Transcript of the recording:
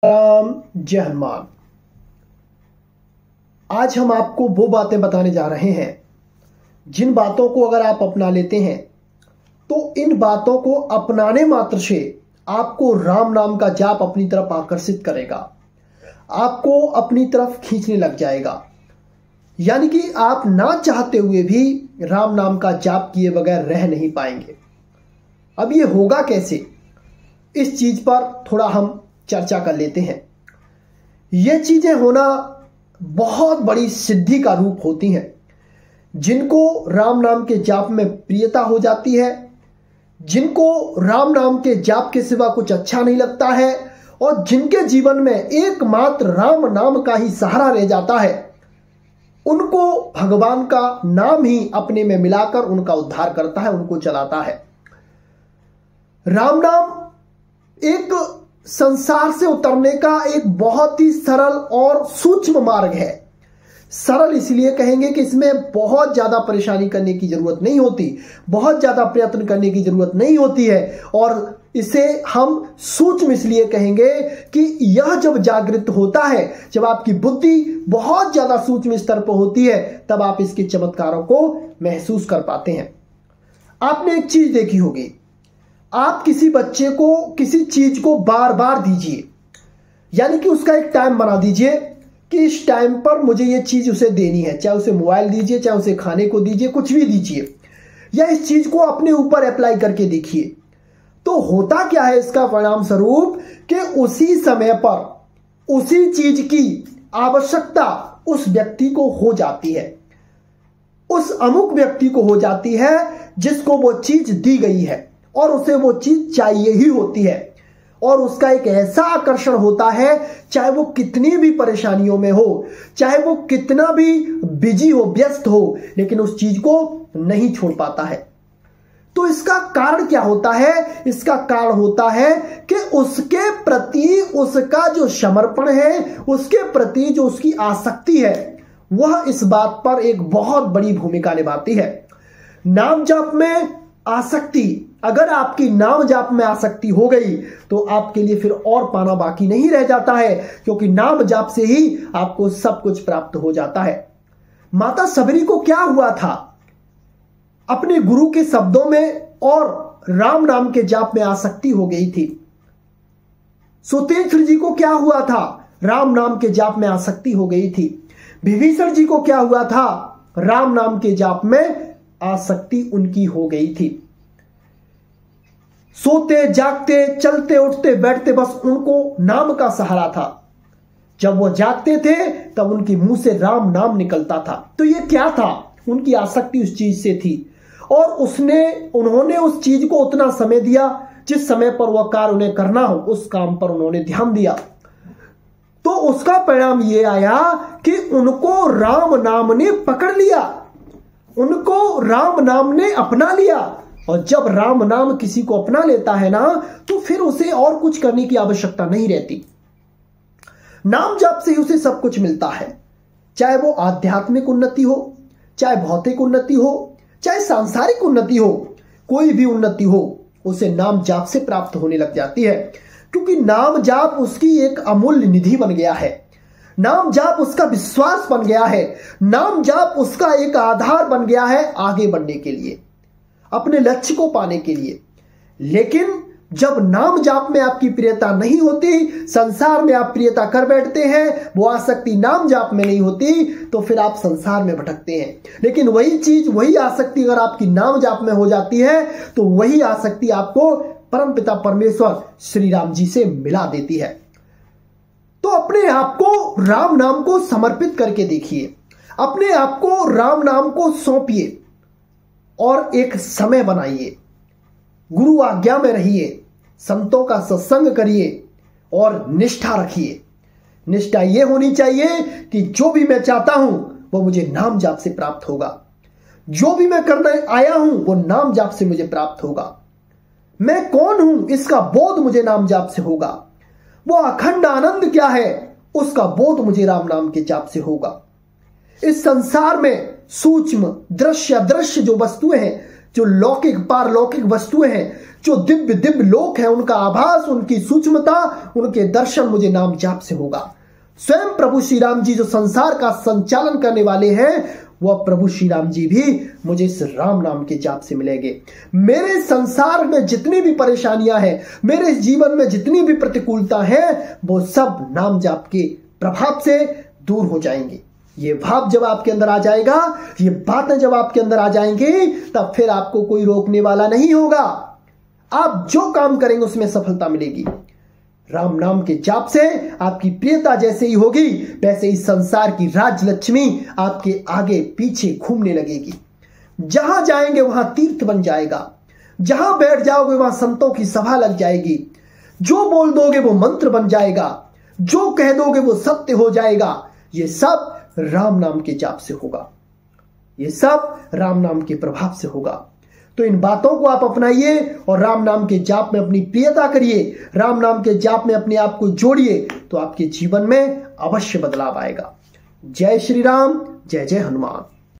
राम जय हनुमान। आज हम आपको वो बातें बताने जा रहे हैं जिन बातों को अगर आप अपना लेते हैं तो इन बातों को अपनाने मात्र से आपको राम नाम का जाप अपनी तरफ आकर्षित करेगा, आपको अपनी तरफ खींचने लग जाएगा। यानी कि आप ना चाहते हुए भी राम नाम का जाप किए बगैर रह नहीं पाएंगे। अब ये होगा कैसे, इस चीज पर थोड़ा हम चर्चा कर लेते हैं। ये चीजें होना बहुत बड़ी सिद्धि का रूप होती हैं। जिनको राम नाम के जाप में प्रियता हो जाती है, जिनको राम नाम के जाप के सिवा कुछ अच्छा नहीं लगता है और जिनके जीवन में एकमात्र राम नाम का ही सहारा रह जाता है, उनको भगवान का नाम ही अपने में मिलाकर उनका उद्धार करता है, उनको चलाता है। राम नाम एक संसार से उतरने का एक बहुत ही सरल और सूक्ष्म मार्ग है। सरल इसलिए कहेंगे कि इसमें बहुत ज्यादा परेशानी करने की जरूरत नहीं होती, बहुत ज्यादा प्रयत्न करने की जरूरत नहीं होती है। और इसे हम सूक्ष्म इसलिए कहेंगे कि यह जब जागृत होता है, जब आपकी बुद्धि बहुत ज्यादा सूक्ष्म स्तर पर होती है, तब आप इसके चमत्कारों को महसूस कर पाते हैं। आपने एक चीज देखी होगी, आप किसी बच्चे को किसी चीज को बार बार दीजिए, यानी कि उसका एक टाइम बना दीजिए कि इस टाइम पर मुझे ये चीज उसे देनी है। चाहे उसे मोबाइल दीजिए, चाहे उसे खाने को दीजिए, कुछ भी दीजिए, या इस चीज को अपने ऊपर अप्लाई करके देखिए। तो होता क्या है इसका परिणाम स्वरूप कि उसी समय पर उसी चीज की आवश्यकता उस व्यक्ति को हो जाती है, उस अमुक व्यक्ति को हो जाती है जिसको वो चीज दी गई है और उसे वो चीज चाहिए ही होती है। और उसका एक ऐसा आकर्षण होता है, चाहे वो कितनी भी परेशानियों में हो, चाहे वो कितना भी बिजी हो, व्यस्त हो, लेकिन उस चीज को नहीं छोड़ पाता है। तो इसका कारण क्या होता है? इसका कारण होता है कि उसके प्रति उसका जो समर्पण है, उसके प्रति जो उसकी आसक्ति है, वह इस बात पर एक बहुत बड़ी भूमिका निभाती है। नाम जाप में आसक्ति, अगर आपकी नाम जाप में आसक्ति हो गई तो आपके लिए फिर और पाना बाकी नहीं रह जाता है, क्योंकि नाम जाप से ही आपको सब कुछ प्राप्त हो जाता है। माता सबरी को क्या हुआ था? अपने गुरु के शब्दों में और राम नाम के जाप में आसक्ति हो गई थी। सुतेश्वर जी को क्या हुआ था? राम नाम के जाप में आसक्ति हो गई थी। विभीषण जी को क्या हुआ था? राम नाम के जाप में आसक्ति उनकी हो गई थी। सोते जागते, चलते उठते बैठते, बस उनको नाम का सहारा था। जब वो जागते थे तब उनके मुंह से राम नाम निकलता था। तो ये क्या था? उनकी आसक्ति उस चीज से थी और उन्होंने उस चीज को उतना समय दिया जिस समय पर वह कार्य उन्हें करना हो, उस काम पर उन्होंने ध्यान दिया। तो उसका परिणाम ये आया कि उनको राम नाम ने पकड़ लिया, उनको राम नाम ने अपना लिया। और जब राम नाम किसी को अपना लेता है ना, तो फिर उसे और कुछ करने की आवश्यकता नहीं रहती। नाम जाप से ही उसे सब कुछ मिलता है, चाहे वो आध्यात्मिक उन्नति हो, चाहे भौतिक उन्नति हो, चाहे सांसारिक उन्नति हो, कोई भी उन्नति हो उसे नाम जाप से प्राप्त होने लग जाती है। क्योंकि नाम जाप उसकी एक अमूल्य निधि बन गया है, नाम जाप उसका विश्वास बन गया है, नाम जाप उसका एक आधार बन गया है आगे बढ़ने के लिए, अपने लक्ष्य को पाने के लिए। लेकिन जब नाम जाप में आपकी प्रियता नहीं होती, संसार में आप प्रियता कर बैठते हैं, वो आसक्ति नाम जाप में नहीं होती, तो फिर आप संसार में भटकते हैं। लेकिन वही चीज, वही आसक्ति अगर आपकी नाम जाप में हो जाती है, तो वही आसक्ति आपको परमपिता परमेश्वर श्री राम जी से मिला देती है। तो अपने आप को राम नाम को समर्पित करके देखिए, अपने आप को राम नाम को सौंपिए और एक समय बनाइए, गुरु आज्ञा में रहिए, संतों का सत्संग करिए और निष्ठा रखिए। निष्ठा यह होनी चाहिए कि जो भी मैं चाहता हूं वो मुझे नाम जाप से प्राप्त होगा, जो भी मैं करने आया हूं वो नाम जाप से मुझे प्राप्त होगा, मैं कौन हूं इसका बोध मुझे नाम जाप से होगा, वो अखंड आनंद क्या है उसका बोध मुझे राम नाम के जाप से होगा। इस संसार में सूक्ष्म दृश्य अदृश्य जो वस्तुएं हैं, जो लौकिक पारलौकिक वस्तुएं हैं, जो दिव्य दिव्य लोक है, उनका आभास, उनकी सूक्ष्मता, उनके दर्शन मुझे नाम जाप से होगा। स्वयं प्रभु श्री राम जी जो संसार का संचालन करने वाले हैं, वह प्रभु श्री राम जी भी मुझे इस राम नाम के जाप से मिलेंगे। मेरे संसार में जितनी भी परेशानियां हैं, मेरे जीवन में जितनी भी प्रतिकूलता है, वो सब नाम जाप के प्रभाव से दूर हो जाएंगे। ये भाव जब आपके अंदर आ जाएगा, ये बातें जब आपके अंदर आ जाएंगी, तब फिर आपको कोई रोकने वाला नहीं होगा। आप जो काम करेंगे उसमें सफलता मिलेगी। राम नाम के जाप से आपकी प्रियता जैसे ही होगी, वैसे ही संसार की राजलक्ष्मी आपके आगे पीछे घूमने लगेगी। जहां जाएंगे वहां तीर्थ बन जाएगा, जहां बैठ जाओगे वहां संतों की सभा लग जाएगी। जो बोल दोगे वो मंत्र बन जाएगा, जो कह दोगे वो सत्य हो जाएगा। ये सब राम नाम के जाप से होगा, ये सब राम नाम के प्रभाव से होगा। तो इन बातों को आप अपनाइए और राम नाम के जाप में अपनी प्रियता करिए, राम नाम के जाप में अपने आप को जोड़िए, तो आपके जीवन में अवश्य बदलाव आएगा। जय श्री राम, जय जय हनुमान।